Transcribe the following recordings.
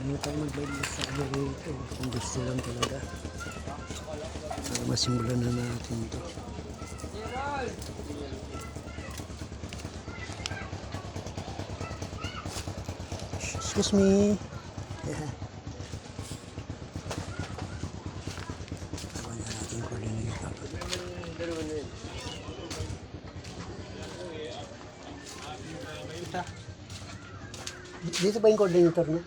Hindi tayo mag-live sa rito kung gusto lang talaga. So, masimulan na natin ito. Excuse me. Tawa na natin yung coordinator. Dito ba yung coordinator niya?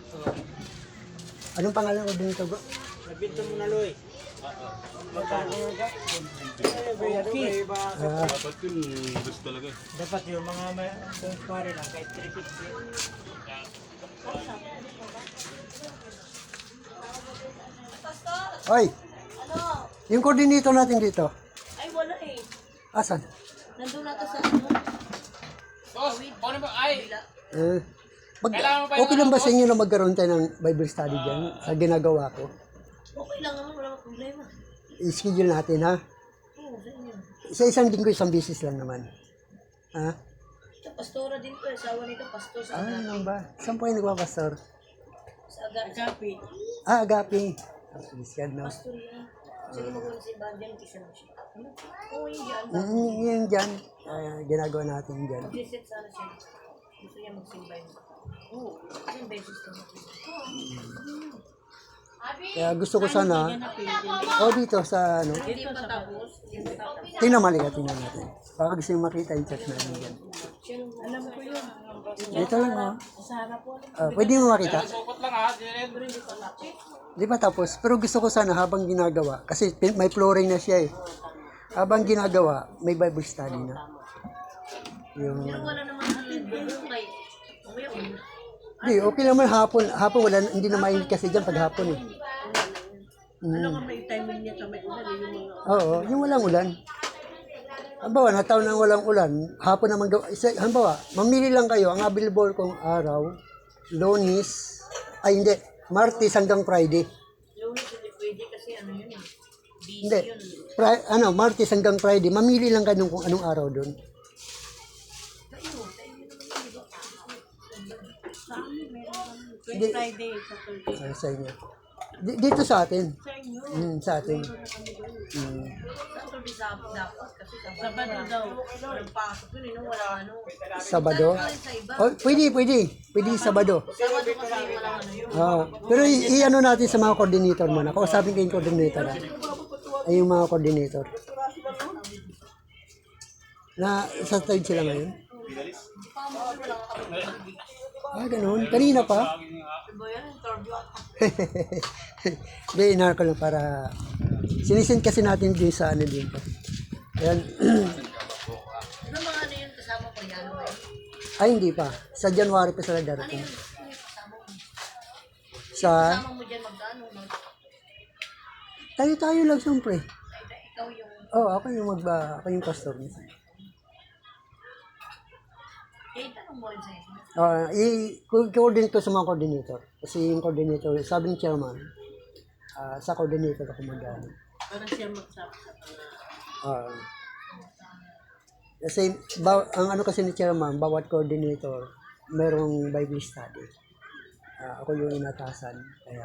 Anong pangalan ng coordinator bro? Nabinto mo na, Loy. Dapat yun, gusto talaga. Dapat yung mga pare lang, kahit 350. Hoy! Yung coordinator natin dito. Ay, wala eh. Asan? Nandun na to sa ano. Boss, paano ba? Ay! Okay lang ba sa inyo na magkaroon tayo ng Bible study dyan sa ginagawa ko? Okay lang naman, wala problema. I-schedule natin ha? Oo, sa inyo. Sa isang linggo, isang business lang naman. Ha? Ito, pastora din to. Asawa nito, pastor sa Ah, Agape. ano ba? Saan po yung nagpapastor? Sa Agape. Ah, Agape. Christian, no? Pastor yan. Sige, mag-uwan si Bandian, kisa mo siya. Ano? Oo, yun yan. Yung dyan, ginagawa natin dyan. Mag-visit sana siya. Gusto niya magsimba yun. Oo, yung beses to. Kaya gusto ko sana, dito sa ano, Hindi pa tapos. Hindi pa tapos. tingnan malika, tingnan natin. Baka gusto yung makita yung church natin dyan. Alam ko yun. Dito lang, oh. Sa harap po. Pwede mo makita? Sukot lang ha, Jiren. Di ba tapos? Pero gusto ko sana habang ginagawa, kasi may flooring na siya eh. Habang ginagawa, may Bible study na. Yung, Pero wala naman natin. Yung kay. Mamaya ulit. di, okay naman hapon. Hapon wala, hindi na mainit kasi dyan pag hapon eh. Ano ka may timing niya sa may ulan? Yung mga... Oo, yung walang ulan. Halimbawa, nataon ng walang ulan, hapon naman gawa. Halimbawa, mamili lang kayo, ang available kong araw, Lunes, ay hindi, Martes hanggang Friday. Lunes hindi pwede kasi ano yun eh. Busy Hindi, yun. Martes hanggang Friday, mamili lang kayo kung anong araw doon. Tuwing Friday, Saturday. Sa inyo. Dito sa atin. Sa inyo. Sa atin. Saturday dapat kasi Sabado daw. Walang pasok yun, wala ano. Sabado. Sa iba. Oh, pwede. Pwede Sabado. Sabado kasi walang ano yun. Pero i-ano natin sa mga coordinator mo na. Kausapin ko yung coordinator. Ay yung mga coordinator. Na sa side sila ngayon. Ganun. Kanina pa. Diba yan, interview ako. Inar ko lang para sinisend kasi natin din sa ano din po. Ayan. Ano mga ano yun kasama ko yan? Ay, hindi pa. Sa January pa sila darating. Kasama mo. Sa... Kasama mo dyan magkano? Tayo lang siyempre. Ikaw yung... Ako yung pastor niya. Eh, tanong mo rin sa'yo. I-coordinate ko sa mga coordinator. Kasi yung coordinator, sabi ni chairman, sa coordinator ako mag-ano. Para siya magsabi sa mga... Kasi ang ano kasi ni chairman, bawat coordinator, merong Bible study. Ako yung inatasan. Kaya,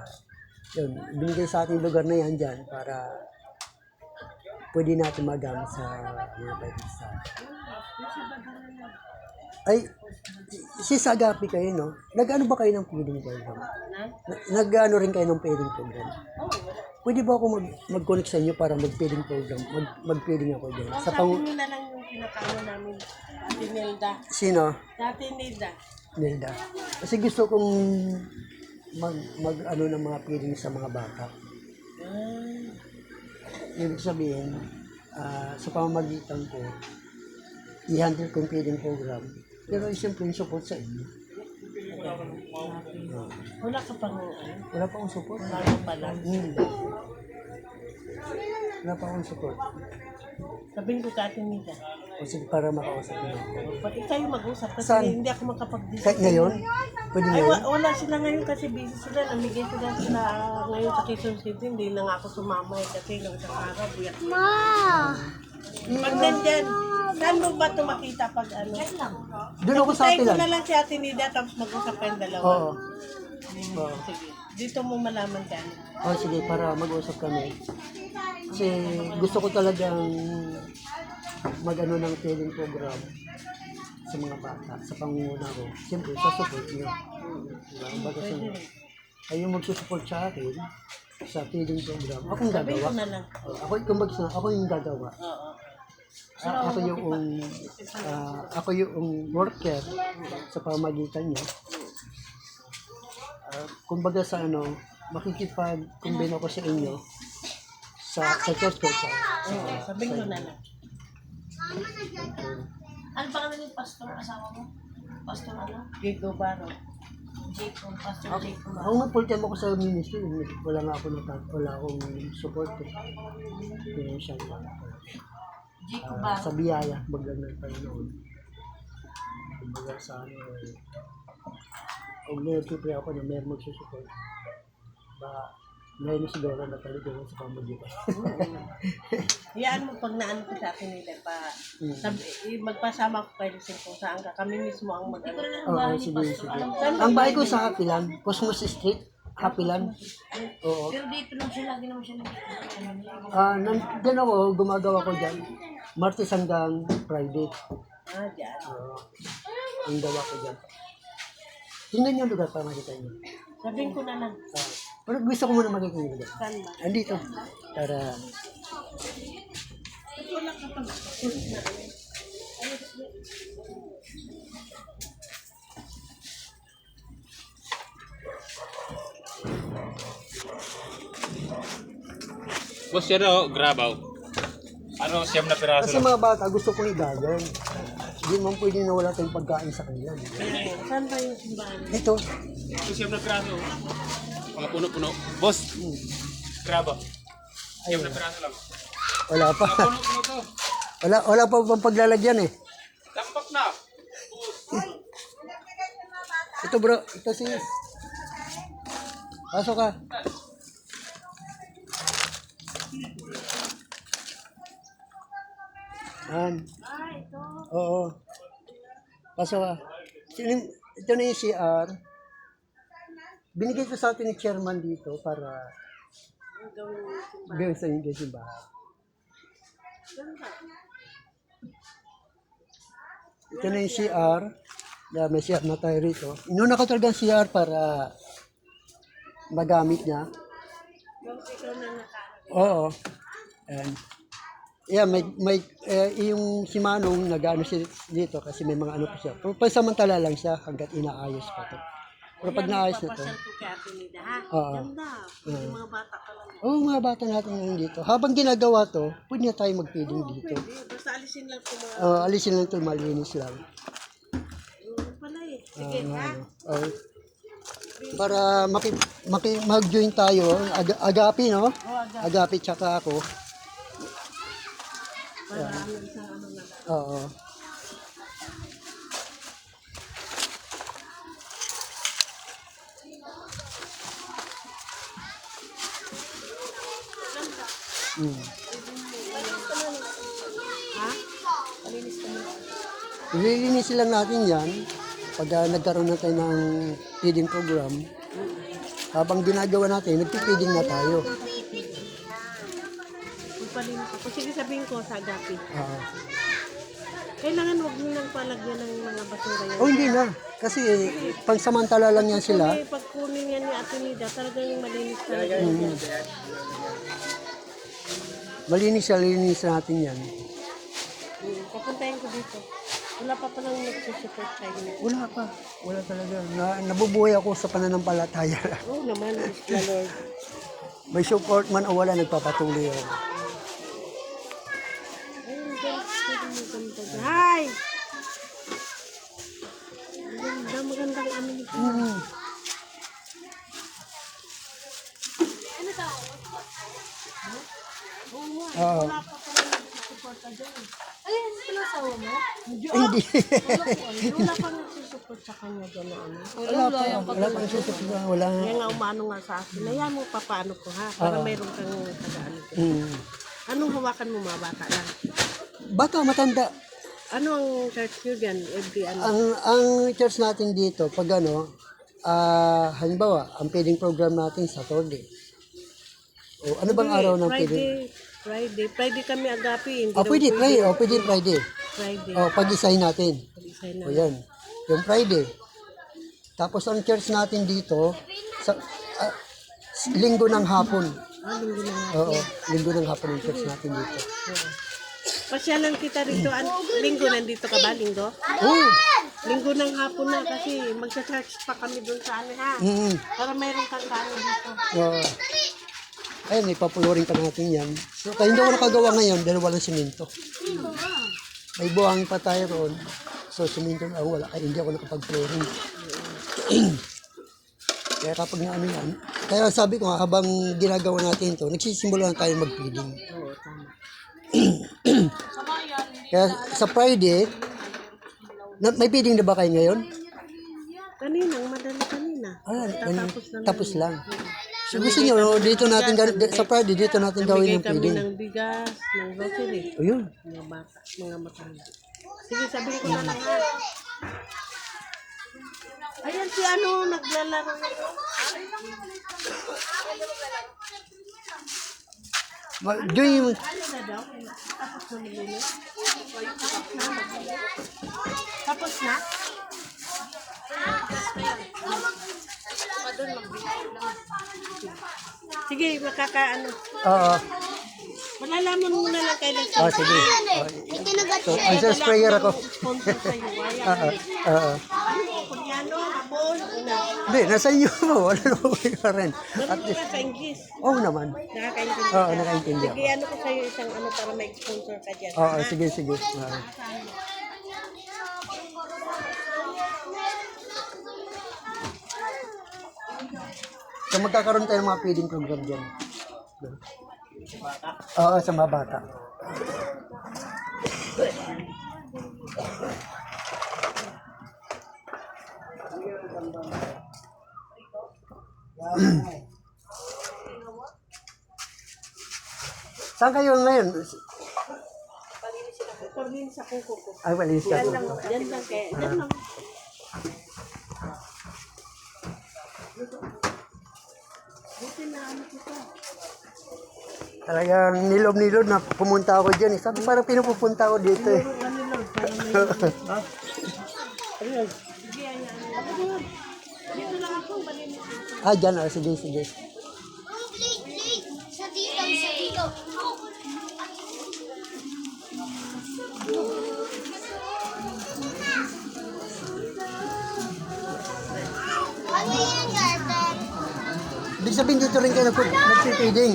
yun, binigay sa ating lugar na yan dyan para pwede natin magamit sa mga Bible study. Ay, si Agape kayo, no? Nag-ano ba kayo ng feeding program? Nag-ano rin kayo ng feeding program? Pwede ba ako mag-connect sa inyo para mag-feeding program? Mag-feeding ako dyan. Sa Dati nila lang yung pinakano namin. Dati Nelda. Sino? Dati Nelda. Nelda. Kasi gusto kong mag-ano ng mga feeding sa mga bata. Ibig sabihin, sa pamamagitan ko, i-handle ko yung feeding program. Pero siyempre yung support sa inyo. Wala ka pang ano. Wala pa akong support. Bago pa lang. Wala pa akong support. Sabihin ko ka atin Nelda. O sige, para makausap nyo. Pati tayo mag-usap kasi Saan? hindi ako makapag-visit. Kahit ngayon? Pwede Ay, ngayon? wala sila ngayon kasi busy sila. Namigay sila ngayon sa Quezon City. Hindi na nga ako sumama kasi lang sa araw. Buyak. Pag nandyan, saan mo ba ito makita pag ano? Doon ako sa Tayo ko atin na lang si Ate Nida tapos mag-usap kayong dalawa. Oo. Sige. Dito mo malaman ka. Oh, sige, para mag-usap kami. Kasi gusto ko talagang mag-ano ng feeding program sa mga bata, sa pangunguna ko. Siyempre, sa support nyo. Diba? Baga sa kayo magsusupport sa akin sa feeding program. Akong Sabihin gagawa. ko na lang. Ako yung gagawa. Oo. Ako yung worker sa pamagitan niya. Kumbaga sa makikipag-combine ako sa inyo sa church ko. Sabihin ko na lang. Ano pa kami ng pastor asawa mo? Pastor ano? Diego Baro. Jacob, Pastor Jacob. Ako nga full time ako sa ministry. Wala akong support. Financial Jacob Baro. sa biyaya, bagang ng Panginoon. Kumbaga sa kung nag-prepare ako na meron magsusupport, ngayon siguro na talaga sa pamagitan. Hayaan mo pag naano ko sa akin nila pa. Magpasama ko kayo kung saan ka. Kami mismo ang mag-ano. Oo, sige. Ang bahay ko sa Hapilan, Cosmos Street, Hapilan. Oo. Pero dito lang siya, lagi naman siya Diyan ako, gumagawa ko dyan. Martes hanggang Friday. Diyan. Ang gawa ko dyan. Tingnan yung lugar para makita nyo. Sabihin ko na lang. Pero gusto ko muna makita yung lugar. Saan ba? Andito. Para... Wala ka pag Boss, yan o, grabaw. Ano, siyam na piraso Kasi lang. mga bata, gusto kong igagan. Hindi man pwede na wala tayong pagkain sa kanila. Saan ba yung simbahan? Ito. Ito, siyam na piraso. Mga puno-puno. Boss, grabaw. Siyam na piraso lang. Wala pa. Mga puno-puno to. Wala pa pang paglalagyan eh. Tambak na. Ito bro, ito sis. Pasok ka. Yan. Oo. Pasok ka. Ito na yung CR. Binigay ko sa atin ni chairman dito para gawin sa inyo yung bahay. Ito na yung CR. May CR na tayo rito. Inuna ko talaga ang CR para magamit niya. Oo. And, yeah, yung si Manong nag-ano siya dito kasi may mga ano pa siya. Pero pansamantala lang siya hanggat inaayos pa to. Pero pag naayos na to. Papasal ko kay Ate Nida, ha? Oo. Ganda. Yung mga bata pa lang. Oo, mga bata natin ngayon dito. Habang ginagawa to, pwede na tayo mag-feeding dito. Basta alisin lang ito mga Alisin lang ito, malinis lang. ano pala eh. Sige, ha? Para mag-join tayo, Agapi, no? Oo, Agapi tsaka ako. para ano isang ano na. Oo. Ha? Malinis ka na. Ililinisin lang natin yan pag nagkaroon na tayo ng feeding program. Habang ginagawa natin, nagpipiding na tayo. Magpalinis ako. Sige sabihin ko sa agapi. Oo. Kailangan huwag nyo nang palagyan ng mga basura yan. Hindi na. Kasi pangsamantala lang yan sila. Kasi pag kunin yan ni Ate Nida, talagang malinis talaga yan. Malinis natin yan. Papuntahin ko dito. Wala pa palang nagsusupport kayo. Wala pa. Wala talaga. Nabubuhay ako sa pananampalataya. Oo naman, the Lord. May support man o wala, nagpapatuloy ako. Hi! Magandang ano nito. Oo. Wala pa palang nagsusupport ka dyan. Ayun, sila sa mo? Hindi. Wala pa nagsusupport sa kanya dyan na ano. Wala pa nagsusupport. Wala. Kaya nga umano nga sa akin. Ayan mo, papaano ko ha? Para mayroon kang tagaan. Anong hawakan mo mga bata lang? Bata, matanda. Ano ang church nyo dyan? Every ano? Ang church natin dito, pag halimbawa, ang feeding program natin Saturday. O ano bang araw ng feeding? Friday kami agapi. Hindi Ah, daw pwede Friday. O, pwede Friday. Friday. O, pag-design natin. Pag-isay na. O, yan. Yung Friday. Tapos ang church natin dito, sa linggo ng hapon. Linggo na nga. Oo, linggo ng hapon ang church natin dito. Pasyalan kita rito. Linggo nandito ka ba? Linggo? Oo. Linggo ng hapon na kasi magsa-church pa kami doon sa ano ha. Para mayroon kang kano dito. Oo. Ayun, ipapulurin pa natin yan. So, kaya hindi ako nakagawa ngayon dahil walang simento. May buhangin pa tayo roon. So, simento na wala. Ay, hindi ako nakapag-flooring. Kaya kapag na ano yan, kaya sabi ko nga, habang ginagawa natin ito, nagsisimula na tayo mag-feeding. Oo, tama. Kaya sa Friday, may feeding na ba kayo ngayon? Kaninang, madali kanina. Tapos lang. So gusto nyo, dito natin, sa Friday, dito natin gawin Bigay yung kami feeding. ng bigas, ng grocery. O yun. Mga bata, mga matanda. Sige, sabihin ko na lang ha. Ayan si ano, naglalaro. Joy, Ano na daw? Tapos na nilinis? Tapos na? Sige, makakaano. oo. Malalaman mo na lang kailan Oh, sige. So, answer sprayer ako. sponsor sa'yo. Ayan. Oo. Ano, kunyano, hapon, una. Hindi, nasa inyo mo. Wala na ko pa rin. At Marunong least, ka sa English. oo naman. Nakakaintindi Oo, ka. nakaintindi ako. Sige, ano ko sa'yo isang ano para may sponsor ka dyan. Oo, sige, sige. Oo. So, magkakaroon tayo ng mga feeding program dyan. Oo, sa mga bata. Saan kayo ngayon? Pagin sa kuko ko. Ay, walis ka. Yan lang kaya. Yan lang. Buti na ano kita. Talagang nilob-nilob na pumunta ako dyan. Sabi parang pinupunta ako dito eh. Ano Lord, para may... Sige, ayan. Ako doon. Dito lang ako, malinis. Ah, dyan. Ah, sige, sige. Sa dito. Ano yan, garden? Ibig sabihin dito rin kayo nagpipiding.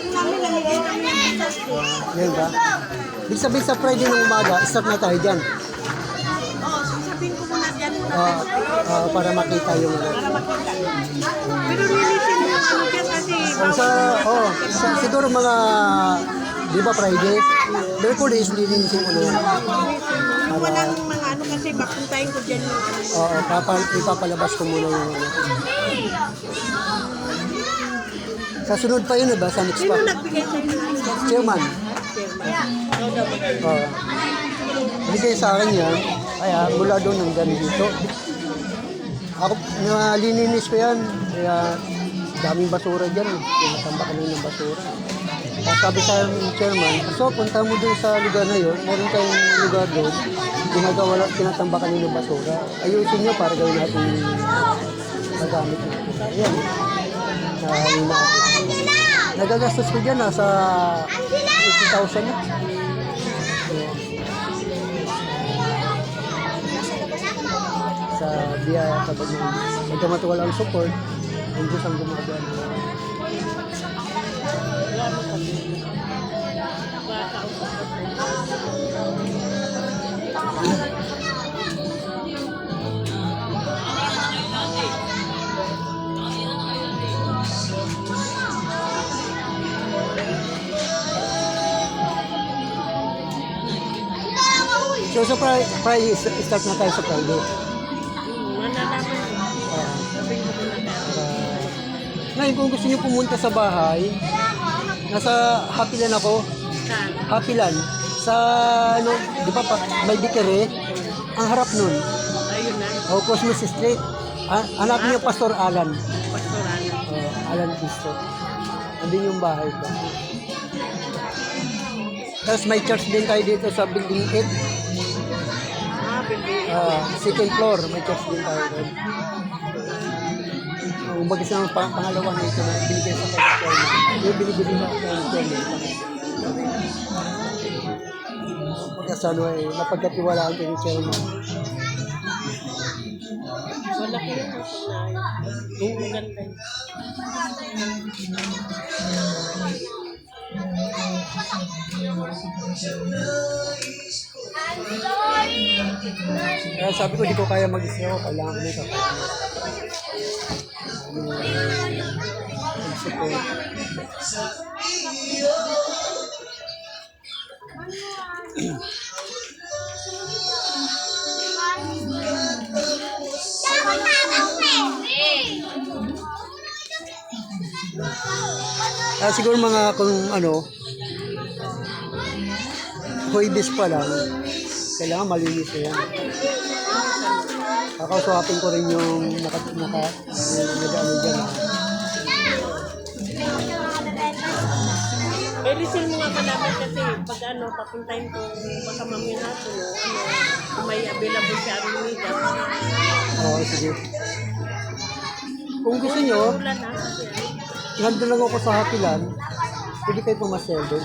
Namin lamigay kami ng bigas ko. Yan ba? Ibig sabihin sa Friday ng umaga, start na tayo dyan. Oo, sasabihin ko muna dyan muna. Para makita yung ano. Para makita. Pero linisin mo yung ano dyan kasi Siguro mga, di ba Friday? Merkulis, lilinisin ko na yan. walang mga ano kasi mapuntahin ko dyan yung ano. Oo, ipapalabas ko muna yung ano. Sa sunod pa yun, ba? Sa next Sino pa. nagbigay sa'yo ng ano dyan? Chairman. Chairman. Oo daw magaling. Oo. Bigay sa akin yan. Kaya mula doon hanggang dito. Ako, nalininis ko yan. Kaya daming basura dyan. Tinatamba kami ng basura. Tapos sabi sa chairman, so punta mo doon sa lugar na yun. Meron tayong lugar doon. Tinatamba kami ng basura. Ayusin nyo para gawin natin magamit natin. Ayan. Nagagastos ko dyan, nasa 50,000 na. Sa biyaya kapag magkamatuwala ang support, ang Diyos ang gumagawa. So sa Friday, start na tayo sa Friday. Malalaman mo. Sabihin mo muna tayo. Ngayon, kung gusto niyo pumunta sa bahay, nasa Happyland ako. Saan? Happyland. Sa, ano, di ba, may Dikere. ang harap nun. Ayun na, O, Cosmos Street. Hanapin niyo Pastor Alan. pastoralan. Alan Cristo. Andun yung bahay ko. Tapos may church din tayo dito sa Building 8. Bindi. Second floor, may church din tayo doon. Kung bagay sa pangalawa na ito na binigay sa kanya, yung binibili na sa kanya. Pagkasano ay napagkatiwalaan ko yung chairman. Malaki yung na. Maganda. Kaya sabi ko, di ko kaya mag-isip ako. Kailangan ko nito. Support. Siguro mga kung ano, Huwebes pa lang, kailangan malinis na yan. Kakausapin ko rin yung nag-ano dyan. Eh, listen mo nga pa naman kasi pag ano, papuntahin ko baka mamaya natin, kung may available si Arimida. Oo, sige. Kung gusto nyo, Ulan na kasi. nandun lang ako sa Hapilan, pwede kayo pumasel doon.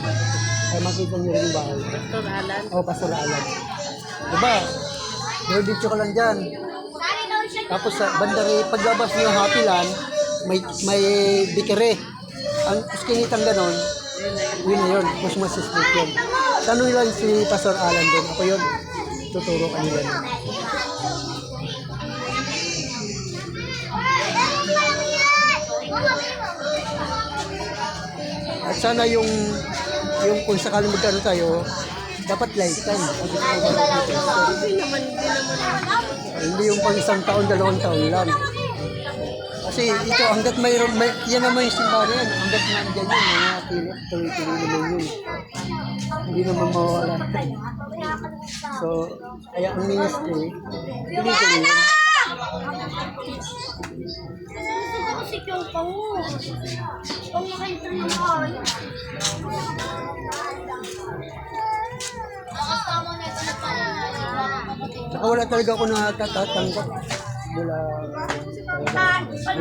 Kaya makita nyo rin yung bahay. Pastoralan. Oo, Pastor Alan. Diba? Diretso ka lang dyan. Tapos sa bandari, paglabas nyo yung Hapilan, may bikere. Ang iskinitang ganon, yun na yun. Cosmos Street yun. Tanong lang si Pastor Alan doon. Ako yun. Tuturo kanila. At sana yung kung sakaling magkano tayo, dapat lifetime. Hindi yung pang isang taon, 2 taon lang. Kasi ito, hanggat yan naman yung simbahan yan. Hanggat nandiyan yun, mga kilip, tuloy-tuloy naman yun. Hindi naman mawala. So, kaya ang ministry, tuloy-tuloy yun. Si Kyong Pang mo. Kung nakita ng mga Saka wala talaga ako natatanggap mula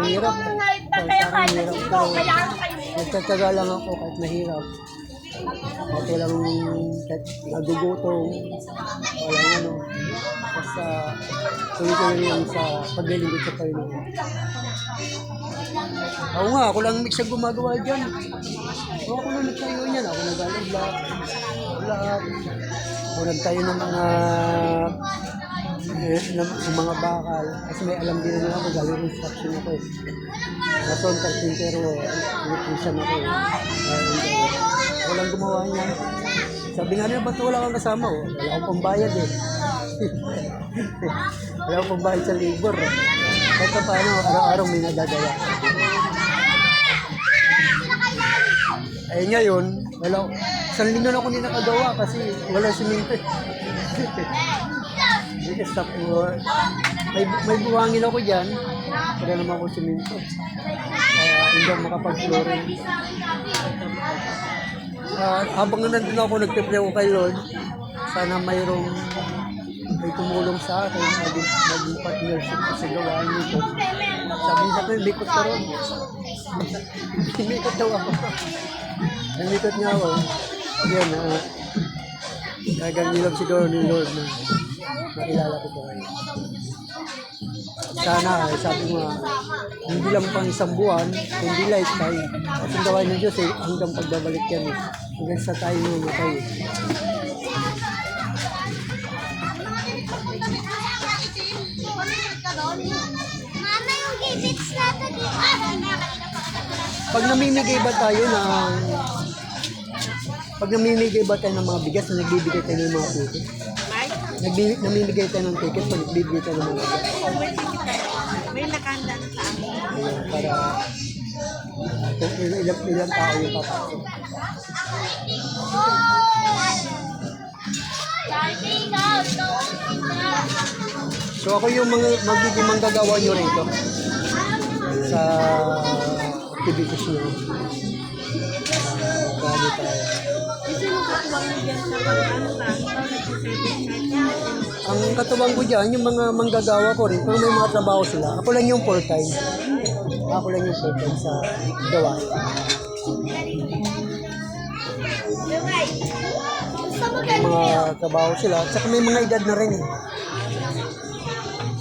mahirap. Parang hirap. Pero nagtataga lang ako kahit mahirap. Kahit walang nagugutom. Walang ano. Basta tuloy-tuloy lang sa paglilingkod sa Panginoon. Ako nga, ako lang siya gumagawa dyan. Ako na nagtayo niyan. Ako nag-alaglag. Lahat. Ako nagtayo ng mga bakal. Kasi may alam din naman ako, galing instruction ako. Nason, carpintero, electrician ako. Ako lang gumawa niya. Sabi nga nila, ba't wala kang kasama? Wala akong pambayad eh. Wala akong pambayad sa labor. Kahit paano, araw-araw may nagagawa. Eh ngayon, wala. Isang linggo na ako hindi nakagawa kasi wala simento. Stop work. May buhangin ako dyan. Wala naman ako simento. Kaya hindi ako makapag-flooring. Habang nandun ako, nagpipray ako kay Lord. Sana may tumulong sa akin. Maging partnership ko sa gawaan nito. Sabi niya ko, likot ka ron. Likot daw ako. Nalikot niya ako. Yan, naganilog siguro ni Lord na nakilala ko po. Sana, sabi mo, hindi lang pang isang buwan, hindi lifetime. Kasi ang gawain ng Diyos hanggang pagbabalik yan. Hanggang sa tayo mamatay. Mama, yung gibits natin. Pag namimigay ba tayo ng mga bigas na nagbibigay tayo ng mga ticket? Namimigay tayo ng ticket pag nagbibigay tayo ng mga bigas. May nakahanda na sa amin. Para kung ilang tao yung papasok. So ako yung mga magiging manggagawa nyo rito sa activities nyo. Grabe tayo. Kasi yung katuwang mo dyan sa ano ka, ikaw nag-7 Ang katuwang ko dyan, yung mga manggagawa ko rin, kung may mga trabaho sila, ako lang yung full-time. Ako lang yung full-time sa gawa. May mga trabaho sila, saka may mga edad na rin eh.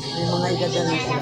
May mga edad na rin sila.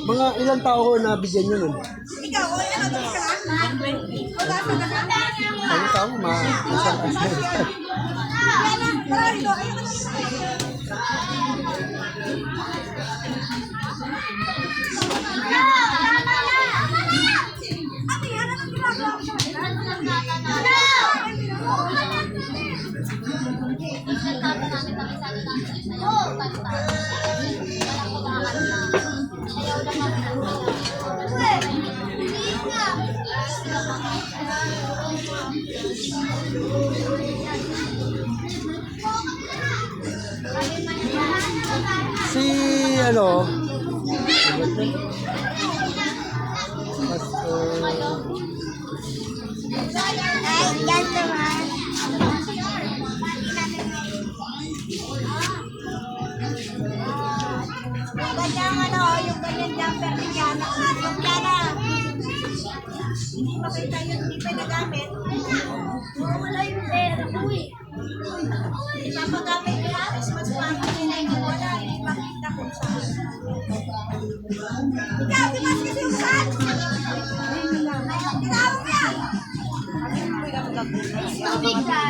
Mga ilang tao ko nabigyan nyo nun? Ano tao? Isang asal. Si ano? Ganyang ano, yung ganyan jumper ni Jana. Yung Jana. Hindi makita yun, hindi pa nagamit. Wala yung pera ko eh. Ipapagamit ko lang, mas mama wala, hindi makita kung saan. Ikaw, dimas kasi yung saan? Tinawag yan! Tubig ka!